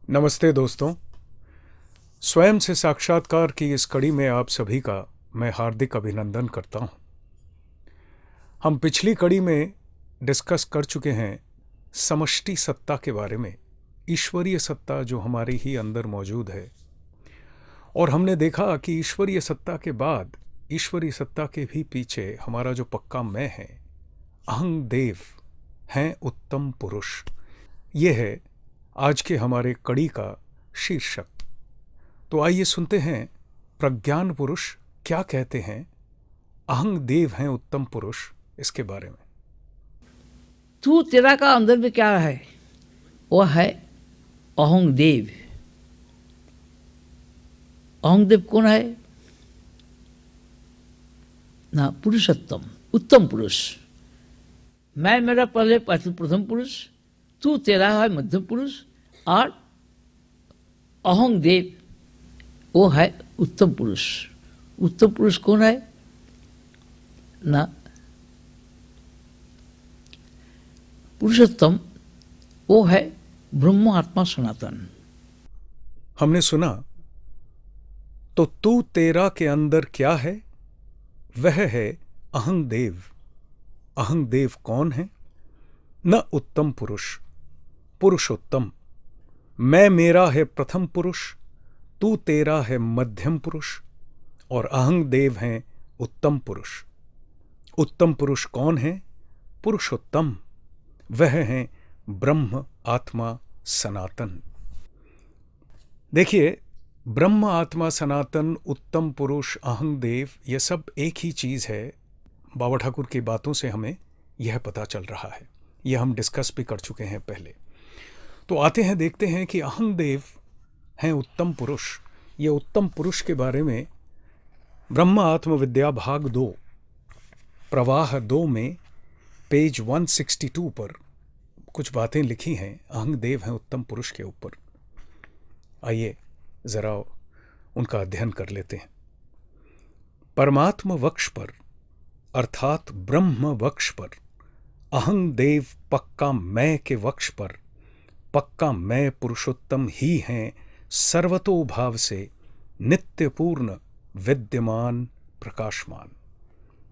नमस्ते दोस्तों। स्वयं से साक्षात्कार की इस कड़ी में आप सभी का मैं हार्दिक अभिनंदन करता हूं। हम पिछली कड़ी में डिस्कस कर चुके हैं समष्टि सत्ता के बारे में, ईश्वरीय सत्ता जो हमारे ही अंदर मौजूद है। और हमने देखा कि ईश्वरीय सत्ता के बाद, ईश्वरीय सत्ता के भी पीछे हमारा जो पक्का मैं है, अहं देव, हैं उत्तम पुरुष। ये है आज के हमारे कड़ी का शीर्षक। तो आइए सुनते हैं प्रज्ञान पुरुष क्या कहते हैं, अहं देव हैं उत्तम पुरुष, इसके बारे में। तू तेरा का अंदर में क्या है? वह है अहं देव। अहं देव कौन है ना? पुरुषोत्तम, उत्तम पुरुष। मैं मेरा पहले प्रथम पुरुष, तू तेरा है मध्यम पुरुष, और अहं देव वो है उत्तम पुरुष। उत्तम पुरुष कौन है ना? पुरुषोत्तम वो है ब्रह्म आत्मा सनातन। हमने सुना तो तू तेरा के अंदर क्या है? वह है अहं देव। अहं देव कौन है? न उत्तम पुरुष, पुरुषोत्तम। मैं मेरा है प्रथम पुरुष, तू तेरा है मध्यम पुरुष, और अहं देव हैं उत्तम पुरुष। उत्तम पुरुष कौन है? पुरुषोत्तम। वह हैं ब्रह्म आत्मा सनातन। देखिए, ब्रह्म आत्मा सनातन, उत्तम पुरुष, अहं देव, यह सब एक ही चीज है। बाबा ठाकुर की बातों से हमें यह पता चल रहा है। यह हम डिस्कस भी कर चुके हैं पहले। तो आते हैं, देखते हैं कि अहं देव हैं उत्तम पुरुष। ये उत्तम पुरुष के बारे में ब्रह्म आत्मविद्या भाग 2 प्रवाह 2 में पेज 162 पर कुछ बातें लिखी हैं अहं देव हैं उत्तम पुरुष के ऊपर। आइए जरा उनका अध्ययन कर लेते हैं। परमात्म वक्ष पर अर्थात ब्रह्म वक्ष पर, अहं देव पक्का मैं के वक्ष पर, पक्का मैं पुरुषोत्तम ही हैं सर्वतोभाव से नित्यपूर्ण विद्यमान प्रकाशमान।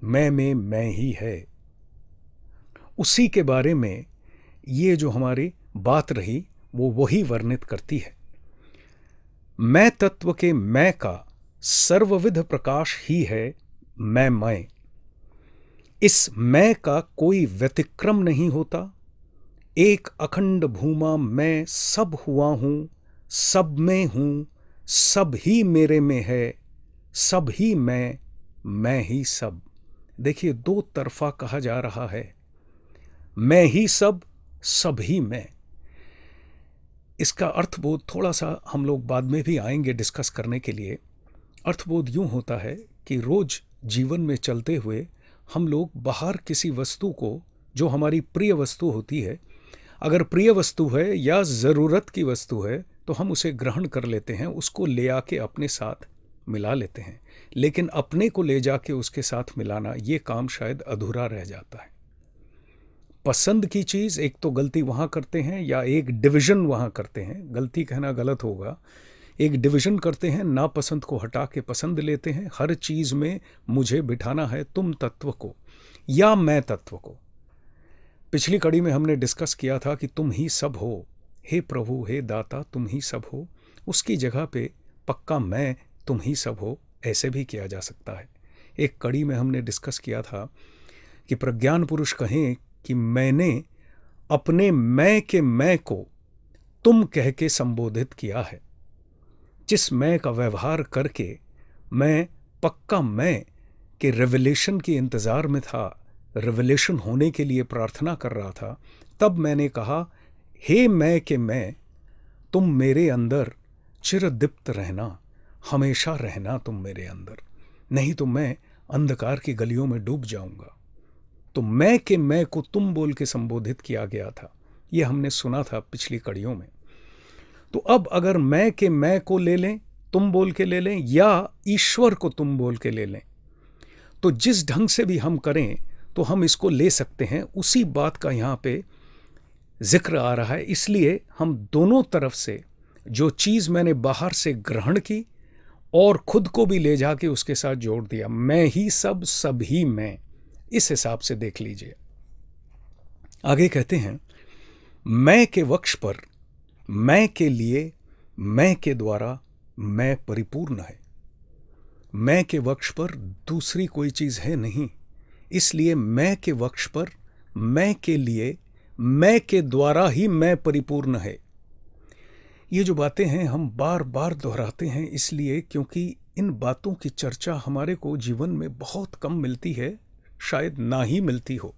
मैं में मैं ही है। उसी के बारे में ये जो हमारी बात रही वो वही वर्णित करती है। मैं तत्व के मैं का सर्वविध प्रकाश ही है मैं। इस मैं का कोई व्यतिक्रम नहीं होता। एक अखंड भूमा मैं सब हुआ हूं, सब में हूं, सब ही मेरे में है, सब ही मैं ही सब। देखिए, दो तरफा कहा जा रहा है, मैं ही सब, सब ही मैं। इसका अर्थबोध थोड़ा सा हम लोग बाद में भी आएंगे डिस्कस करने के लिए। अर्थबोध यूं होता है कि रोज जीवन में चलते हुए हम लोग बाहर किसी वस्तु को, जो हमारी प्रिय वस्तु होती है, अगर प्रिय वस्तु है या ज़रूरत की वस्तु है, तो हम उसे ग्रहण कर लेते हैं, उसको ले आके अपने साथ मिला लेते हैं। लेकिन अपने को ले जाके उसके साथ मिलाना, ये काम शायद अधूरा रह जाता है। पसंद की चीज़ एक तो गलती वहाँ करते हैं, या एक डिवीज़न वहाँ करते हैं, गलती कहना गलत होगा, एक डिवीज़न करते हैं, नापसंद को हटा के पसंद लेते हैं। हर चीज़ में मुझे बिठाना है तुम तत्व को या मैं तत्व को। पिछली कड़ी में हमने डिस्कस किया था कि तुम ही सब हो, हे प्रभु, हे दाता, तुम ही सब हो। उसकी जगह पे पक्का मैं तुम ही सब हो, ऐसे भी किया जा सकता है। एक कड़ी में हमने डिस्कस किया था कि प्रज्ञान पुरुष कहें कि मैंने अपने मैं के मैं को तुम कह के संबोधित किया है। जिस मैं का व्यवहार करके मैं पक्का मैं के रेवलेशन के इंतज़ार में था, रेवलेशन होने के लिए प्रार्थना कर रहा था, तब मैंने कहा, हे मैं के मैं, तुम मेरे अंदर चिरदीप्त रहना, हमेशा रहना तुम मेरे अंदर, नहीं तो मैं अंधकार की गलियों में डूब जाऊंगा। तो मैं के मैं को तुम बोल के संबोधित किया गया था, ये हमने सुना था पिछली कड़ियों में। तो अब अगर मैं के मैं को ले लें, तुम बोल के ले लें, या ईश्वर को तुम बोल के ले लें, तो जिस ढंग से भी हम करें तो हम इसको ले सकते हैं। उसी बात का यहाँ पे जिक्र आ रहा है, इसलिए हम दोनों तरफ से जो चीज़ मैंने बाहर से ग्रहण की और खुद को भी ले जाके उसके साथ जोड़ दिया, मैं ही सब, सब ही मैं। इस हिसाब से देख लीजिए। आगे कहते हैं, मैं के वक्ष पर, मैं के लिए, मैं के द्वारा मैं परिपूर्ण है। मैं के वक्ष पर दूसरी कोई चीज़ है नहीं, इसलिए मैं के वक्ष पर, मैं के लिए, मैं के द्वारा ही मैं परिपूर्ण है। ये जो बातें हैं हम बार बार दोहराते हैं इसलिए क्योंकि इन बातों की चर्चा हमारे को जीवन में बहुत कम मिलती है, शायद ना ही मिलती हो।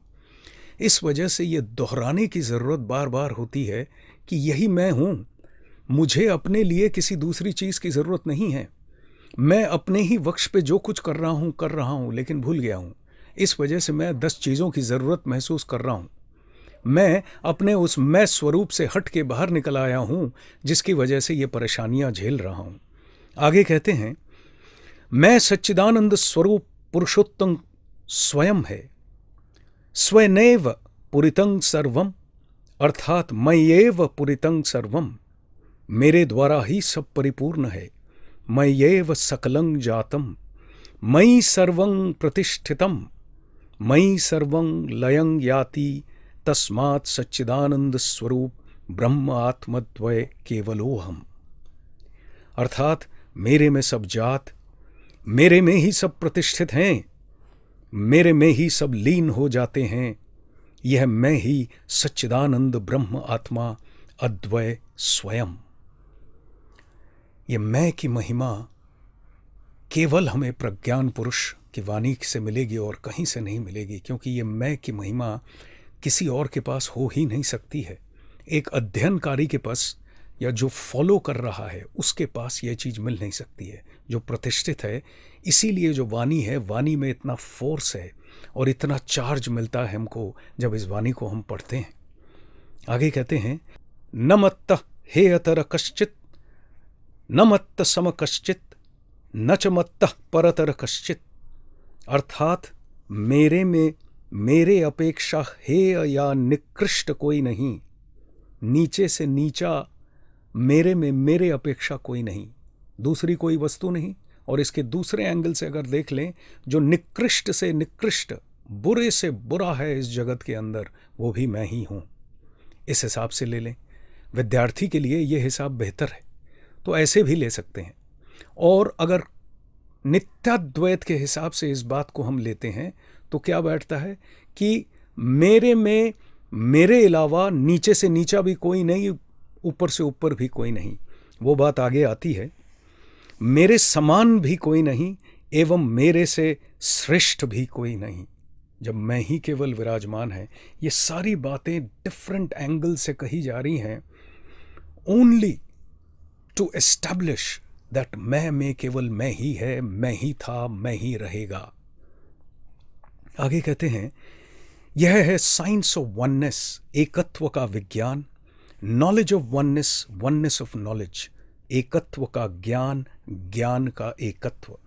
इस वजह से ये दोहराने की ज़रूरत बार बार होती है कि यही मैं हूँ, मुझे अपने लिए किसी दूसरी चीज़ की ज़रूरत नहीं है। मैं अपने ही वक्ष पे जो कुछ कर रहा हूँ लेकिन भूल गया हूँ। इस वजह से मैं 10 चीज़ों की ज़रूरत महसूस कर रहा हूँ। मैं अपने उस मैं स्वरूप से हट के बाहर निकल आया हूँ, जिसकी वजह से ये परेशानियाँ झेल रहा हूँ। आगे कहते हैं, मैं सच्चिदानंद स्वरूप पुरुषोत्तम स्वयं है, स्वयनेव पुरितं सर्वम, अर्थात मय्येव पुरितं सर्वम, मेरे द्वारा ही सब परिपूर्ण है। मय्येव सकलं जातम, मयि सर्वं प्रतिष्ठितम, मयि सर्वं लयं याति, तस्मात् सच्चिदानंद स्वरूप ब्रह्म आत्मद्वय केवलोहम। अर्थात मेरे में सब जात, मेरे में ही सब प्रतिष्ठित हैं, मेरे में ही सब लीन हो जाते हैं। यह मैं ही सच्चिदानंद ब्रह्म आत्मा अद्वय स्वयं। ये मैं की महिमा केवल हमें प्रज्ञान पुरुष की वाणी से मिलेगी और कहीं से नहीं मिलेगी, क्योंकि ये मैं की महिमा किसी और के पास हो ही नहीं सकती है। एक अध्ययनकारी के पास या जो फॉलो कर रहा है उसके पास यह चीज़ मिल नहीं सकती है, जो प्रतिष्ठित है। इसीलिए जो वाणी है, वाणी में इतना फोर्स है और इतना चार्ज मिलता है हमको जब इस वाणी को हम पढ़ते हैं। आगे कहते हैं, न मत्त हे अतर कश्चित, न मत्त सम कश्चित, न च मत्त परतर कश्चित। अर्थात मेरे में मेरे अपेक्षा हेय या निकृष्ट कोई नहीं, नीचे से नीचा मेरे में मेरे अपेक्षा कोई नहीं, दूसरी कोई वस्तु नहीं। और इसके दूसरे एंगल से अगर देख लें, जो निकृष्ट से निकृष्ट, बुरे से बुरा है इस जगत के अंदर, वो भी मैं ही हूँ। इस हिसाब से ले लें। विद्यार्थी के लिए ये हिसाब बेहतर है, तो ऐसे भी ले सकते हैं। और अगर नित्याद्वैत के हिसाब से इस बात को हम लेते हैं तो क्या बैठता है कि मेरे में मेरे अलावा नीचे से नीचा भी कोई नहीं, ऊपर से ऊपर भी कोई नहीं। वो बात आगे आती है, मेरे समान भी कोई नहीं एवं मेरे से श्रेष्ठ भी कोई नहीं। जब मैं ही केवल विराजमान है, ये सारी बातें डिफरेंट एंगल से कही जा रही हैं, ओनली टू एस्टैब्लिश दैट मैं में केवल मैं ही है, मैं ही था, मैं ही रहेगा। आगे कहते हैं, यह है साइंस ऑफ वननेस, एकत्व का विज्ञान, knowledge of oneness, oneness of knowledge, एकत्व का ज्ञान, ज्ञान का एकत्व,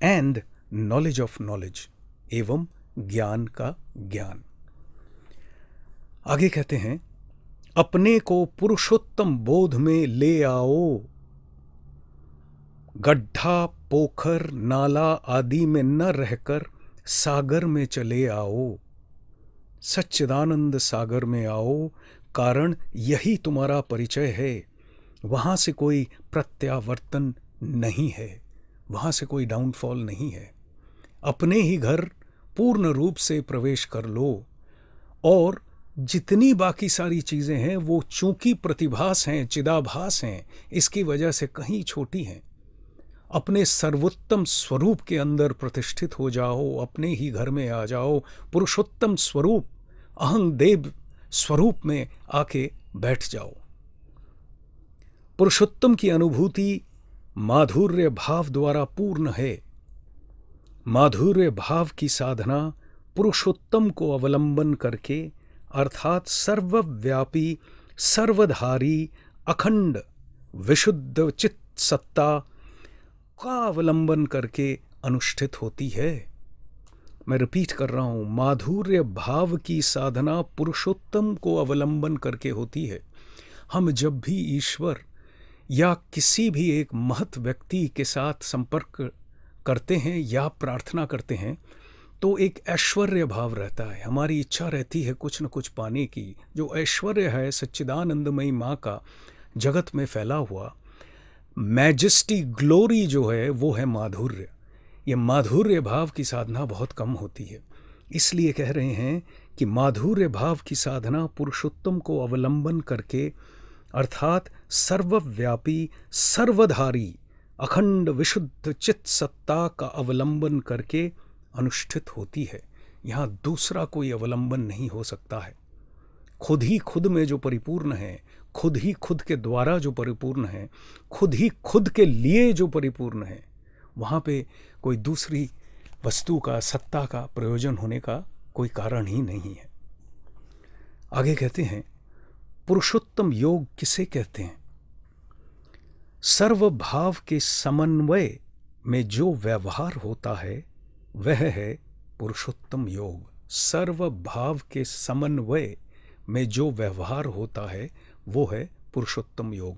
एंड नॉलेज ऑफ नॉलेज, एवं ज्ञान का ज्ञान। आगे कहते हैं, अपने को पुरुषोत्तम बोध में ले आओ, गड्ढा, पोखर, नाला आदि में न रहकर सागर में चले आओ। सच्चिदानंद सागर में आओ, कारण यही तुम्हारा परिचय है। वहाँ से कोई प्रत्यावर्तन नहीं है, वहाँ से कोई डाउनफॉल नहीं है। अपने ही घर पूर्ण रूप से प्रवेश कर लो, और जितनी बाकी सारी चीज़ें हैं वो चूंकि प्रतिभास हैं, चिदाभास हैं, इसकी वजह से कहीं छोटी हैं। अपने सर्वोत्तम स्वरूप के अंदर प्रतिष्ठित हो जाओ, अपने ही घर में आ जाओ, पुरुषोत्तम स्वरूप अहं देव स्वरूप में आके बैठ जाओ। पुरुषोत्तम की अनुभूति माधुर्य भाव द्वारा पूर्ण है। माधुर्य भाव की साधना पुरुषोत्तम को अवलंबन करके, अर्थात सर्वव्यापी, सर्वधारी, अखंड, विशुद्ध चित्त सत्ता का अवलंबन करके अनुष्ठित होती है। मैं रिपीट कर रहा हूं, माधुर्य भाव की साधना पुरुषोत्तम को अवलंबन करके होती है। हम जब भी ईश्वर या किसी भी एक महत व्यक्ति के साथ संपर्क करते हैं या प्रार्थना करते हैं तो एक ऐश्वर्य भाव रहता है, हमारी इच्छा रहती है कुछ न कुछ पाने की। जो ऐश्वर्य है सच्चिदानंदमयी माँ का जगत में फैला हुआ, मैजेस्टी, ग्लोरी जो है वो है माधुर्य। ये माधुर्य भाव की साधना बहुत कम होती है, इसलिए कह रहे हैं कि माधुर्य भाव की साधना पुरुषोत्तम को अवलंबन करके, अर्थात सर्वव्यापी, सर्वधारी, अखंड विशुद्ध चित्त सत्ता का अवलंबन करके अनुष्ठित होती है। यहाँ दूसरा कोई अवलंबन नहीं हो सकता है। खुद ही खुद में जो परिपूर्ण है, खुद ही खुद के द्वारा जो परिपूर्ण है, खुद ही खुद के लिए जो परिपूर्ण है, वहाँ पे कोई दूसरी वस्तु का, सत्ता का प्रयोजन होने का कोई कारण ही नहीं है। आगे कहते हैं पुरुषोत्तम योग किसे कहते हैं? सर्वभाव के समन्वय में जो व्यवहार होता है वह है पुरुषोत्तम योग। सर्वभाव के समन्वय में जो व्यवहार होता है वो है पुरुषोत्तम योग।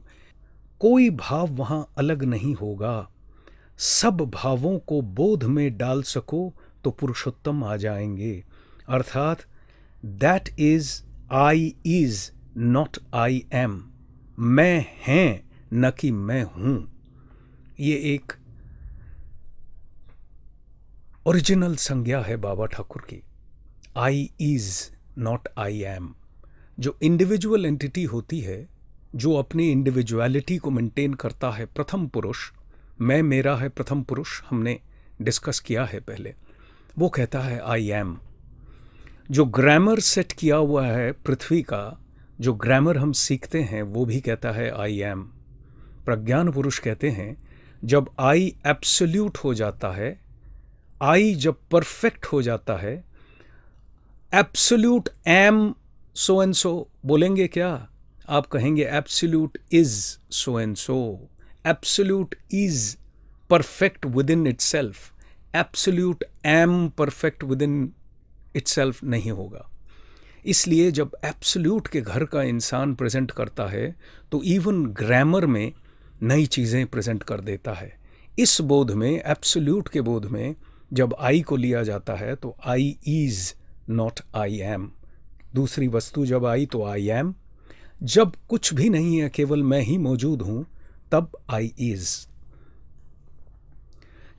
कोई भाव वहाँ अलग नहीं होगा। सब भावों को बोध में डाल सको तो पुरुषोत्तम आ जाएंगे। अर्थात that is I is not I am, मैं हैं न कि मैं हूं। ये एक ओरिजिनल संज्ञा है बाबा ठाकुर की, I is not I am. जो इंडिविजुअल एंटिटी होती है, जो अपनी इंडिविजुअलिटी को मेंटेन करता है, प्रथम पुरुष, मैं मेरा है प्रथम पुरुष, हमने डिस्कस किया है पहले, वो कहता है आई एम। जो ग्रामर सेट किया हुआ है पृथ्वी का, जो ग्रामर हम सीखते हैं, वो भी कहता है आई एम। प्रज्ञान पुरुष कहते हैं जब आई एब्सोल्यूट हो जाता है, आई जब परफेक्ट हो जाता है, absolute am so and so बोलेंगे क्या? आप कहेंगे absolute is so and so, absolute is perfect with in itself, absolute M perfect with in itself नहीं होगा। इसलिए जब एब्सोल्यूट के घर का इंसान प्रेजेंट करता है तो इवन ग्रामर में नई चीज़ें प्रेजेंट कर देता है। इस बोध में, एब्सोल्यूट के बोध में, जब आई को लिया जाता है तो I is not I am. दूसरी वस्तु जब आई तो आई एम। जब कुछ भी नहीं है, केवल मैं ही मौजूद हूं, तब आई इज।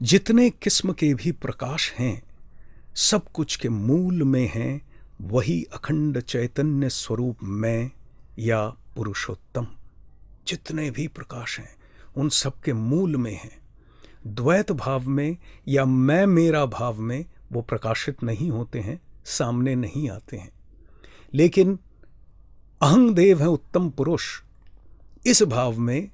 जितने किस्म के भी प्रकाश हैं, सब कुछ के मूल में हैं वही अखंड चैतन्य स्वरूप मैं या पुरुषोत्तम। जितने भी प्रकाश हैं उन सब के मूल में हैं। द्वैत भाव में या मैं मेरा भाव में वो प्रकाशित नहीं होते हैं, सामने नहीं आते हैं। लेकिन अहंदेव है उत्तम पुरुष, इस भाव में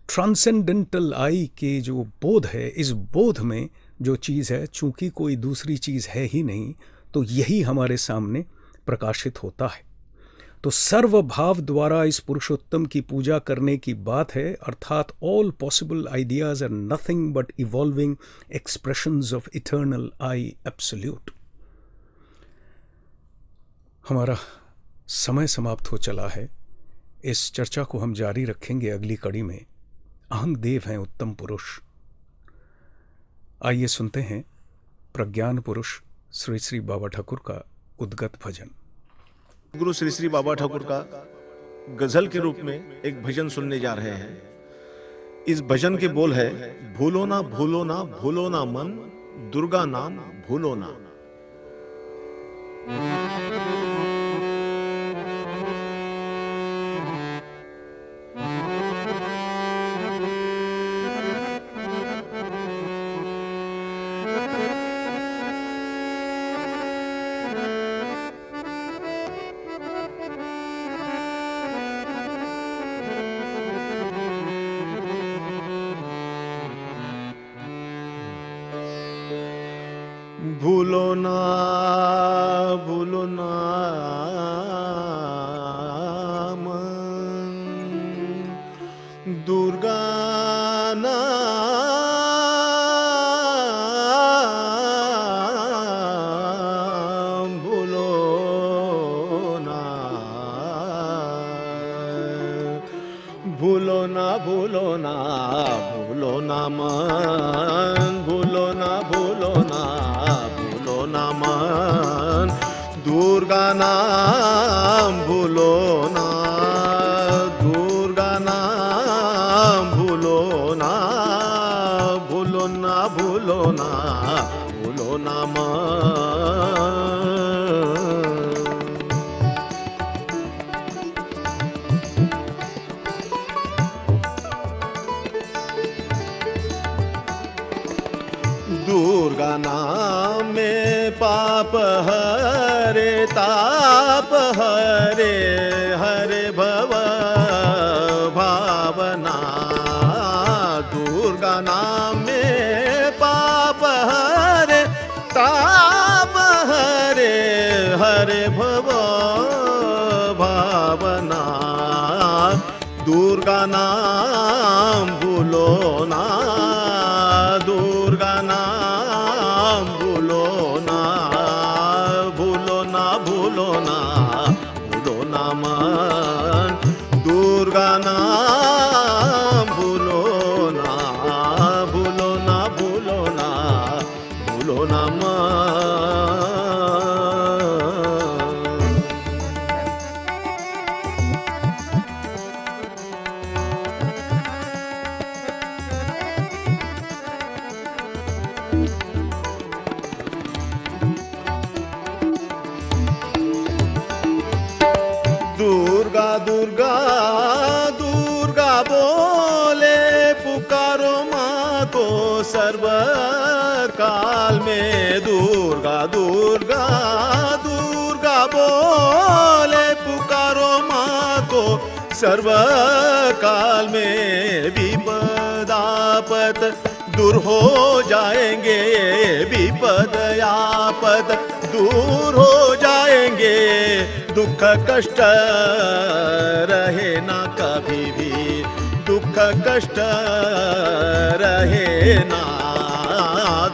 ट्रांसेंडेंटल आई के जो बोध है, इस बोध में जो चीज़ है, चूंकि कोई दूसरी चीज़ है ही नहीं, तो यही हमारे सामने प्रकाशित होता है। तो सर्वभाव द्वारा इस पुरुषोत्तम की पूजा करने की बात है, अर्थात all possible ideas are nothing but evolving expressions of eternal I absolute. हमारा समय समाप्त हो चला है। इस चर्चा को हम जारी रखेंगे अगली कड़ी में। अहंदेव हैं उत्तम पुरुष। आइए सुनते हैं प्रज्ञान पुरुष श्री श्री बाबा ठाकुर का उद्गत भजन। गुरु श्री श्री बाबा ठाकुर का गजल के रूप में एक भजन सुनने जा रहे हैं। इस भजन के बोल है, भूलो ना भूलो ना भूलो ना मन, दुर्गा नाम भूलो ना। भूलो ना भूलो ना मन, दुर्गा नाम भूलो ना। भूलो भूलो ना भूलो ना भूलो ना मन, भूलो ना भूलो ना भूलो ना मन, दुर्गा नाम भूलो ना, दुर्गा नाम भूलो ना, भूलो ना भूलो ना भूलो ना मन। दुर्गा नाम में पाप हरे ताप हरे, हरे भव भावना। दुर्गा नाम में पाप हरे ताप हरे, हरे भव भावना। दुर्गा नाम भूलो ना, दुर्गा नाम भूलो ना, भूलो ना भूलो ना भूलो ना मन, दुर्गा नाम भूलो ना, भूलो ना भूलो ना भूलो ना मन। दुर्गा दुर्गा दुर्गा बोले पुकारो माँ को सर्व काल में। दुर्गा दुर्गा दुर्गा बोले पुकारो माँ को सर्व काल में। विपद आपत दूर हो जाएंगे, विपद आपत दूर हो जाएंगे। दुख कष्ट रहे ना कभी भी, दुख कष्ट रहे ना।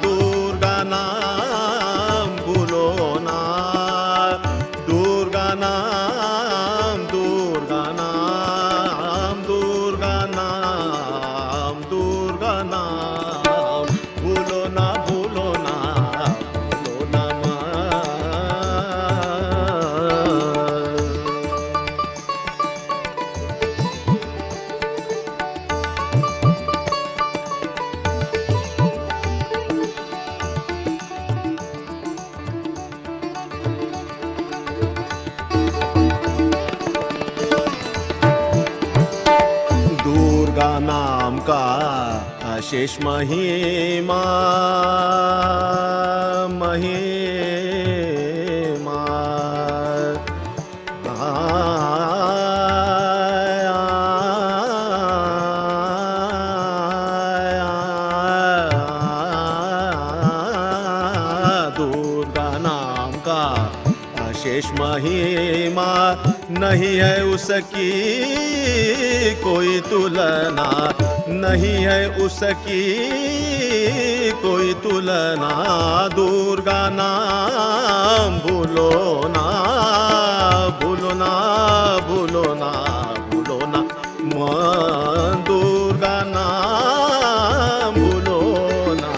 दुर्गा नाम भूलो ना, दुर्गा नाम, दुर्गा नाम, दुर्गा नाम, दुर्गा नाम भूलो ना भूलो ना भूलो ना मन। दुर्गा नाम का अशेष महिमा, महिमा। दुर्गा नाम का अशेष महिमा, नहीं है उसकी कोई तुलना, नहीं है उसकी कोई तुलना। दुर्गा नाम भूलो ना, भूलो ना भूलो ना भूलो ना मन, दुर्गा नाम भूलो ना।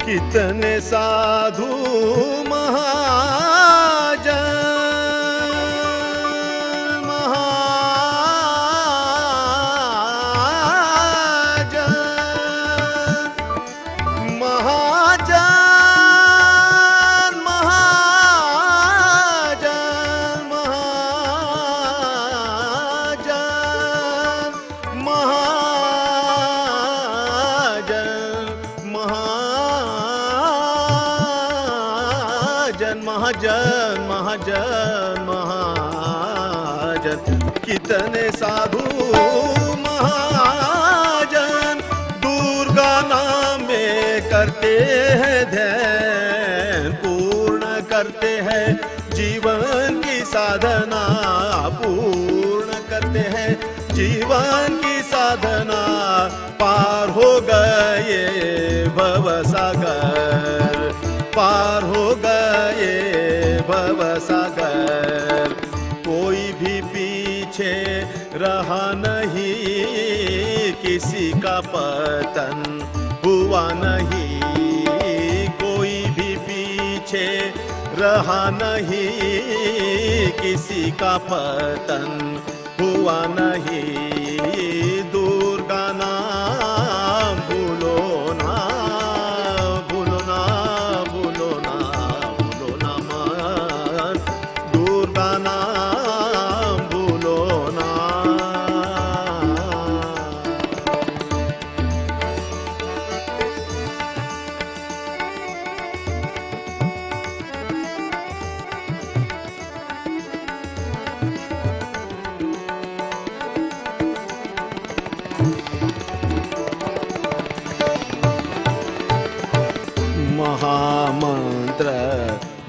कितने साधु महाजन, महाजन, महाजन, महाजन, महाजन, महाजन, महाजन, महाजन, महाजन, महाजन। कितने साधु महाजन दुर्गा नाम में करते हैं ध्यान, पूर्ण करते हैं जीवन की साधना, पूर्ण करते हैं जीवन की साधना। पार हो गए भव सागर, पार हो गए भवसागर, कोई भी पीछे रहा नहीं, किसी का पतन हुआ नहीं, कोई भी पीछे रहा नहीं, किसी का पतन हुआ नहीं। दुर्गा नाम भूलो ना, भूलो ना, भूलो ना, भूलो ना मन, दुर्गा नाम भूलो ना। महामंत्र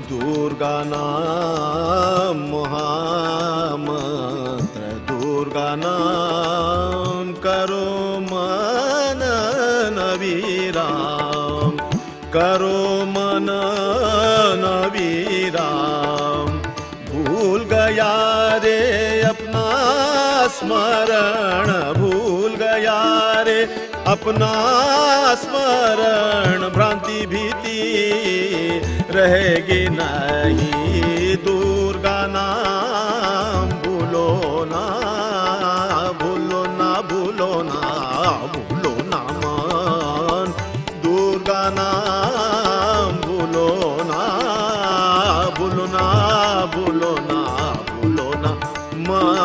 दुर्गा नाम, महामंत्र दुर्गा नाम, करो मनन विराम, करो मनन विराम। भूल गया रे अपना स्मरण, भूल गया रे अपना स्मरण, भ्रांति भीति रहेगी नहीं। दुर्गा नाम भूलो ना, भूलो ना, भूलो ना, भूलो ना मन, दुर्गा नाम भूलो ना, भूलो ना, भूलो ना, भूलो ना मन।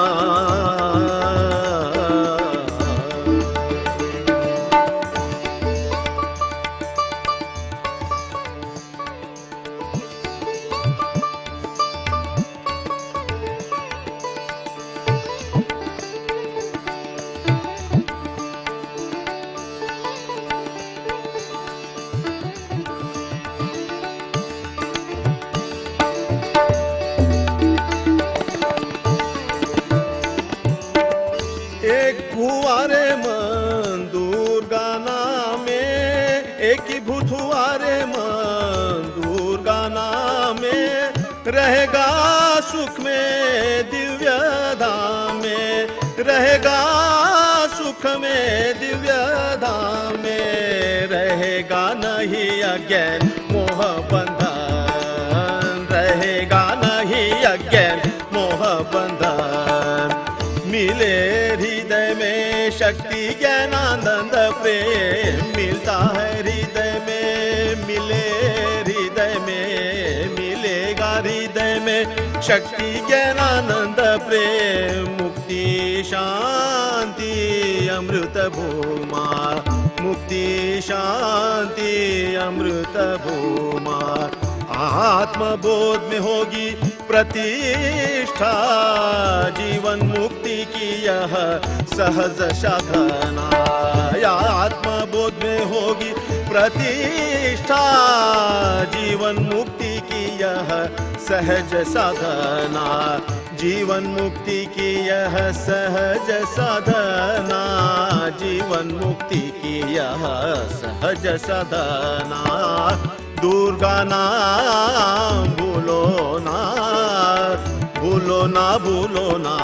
एक हुआ रे मन दुर्गा नामे, एक ही भूत हुआ रे मन दुर्गा नामे, रहेगा सुख में दिव्य धाम में, रहेगा सुख में दिव्य धाम में, रहेगा नहीं अज्ञान मोह बंधन, रहेगा नहीं अज्ञान मोह बंधन। मिले हृदय में शक्ति ज्ञानानंद प्रेम, मिलता है हृदय में, मिले हृदय में, मिलेगा हृदय में शक्ति ज्ञानानंद प्रेम। मुक्ति शांति अमृत भूमा, मुक्ति शांति अमृत भूमा। आत्मबोध में होगी प्रतिष्ठा, जीवन मुक्ति की यह सहज साधना, या आत्मबोध में होगी प्रतिष्ठा, जीवन मुक्ति की यह सहज साधना, जीवन मुक्ति की यह सहज साधना, जीवन मुक्ति की यह सहज साधना। दुर्गा नाम भूलो ना, भूलो ना, भूलो ना,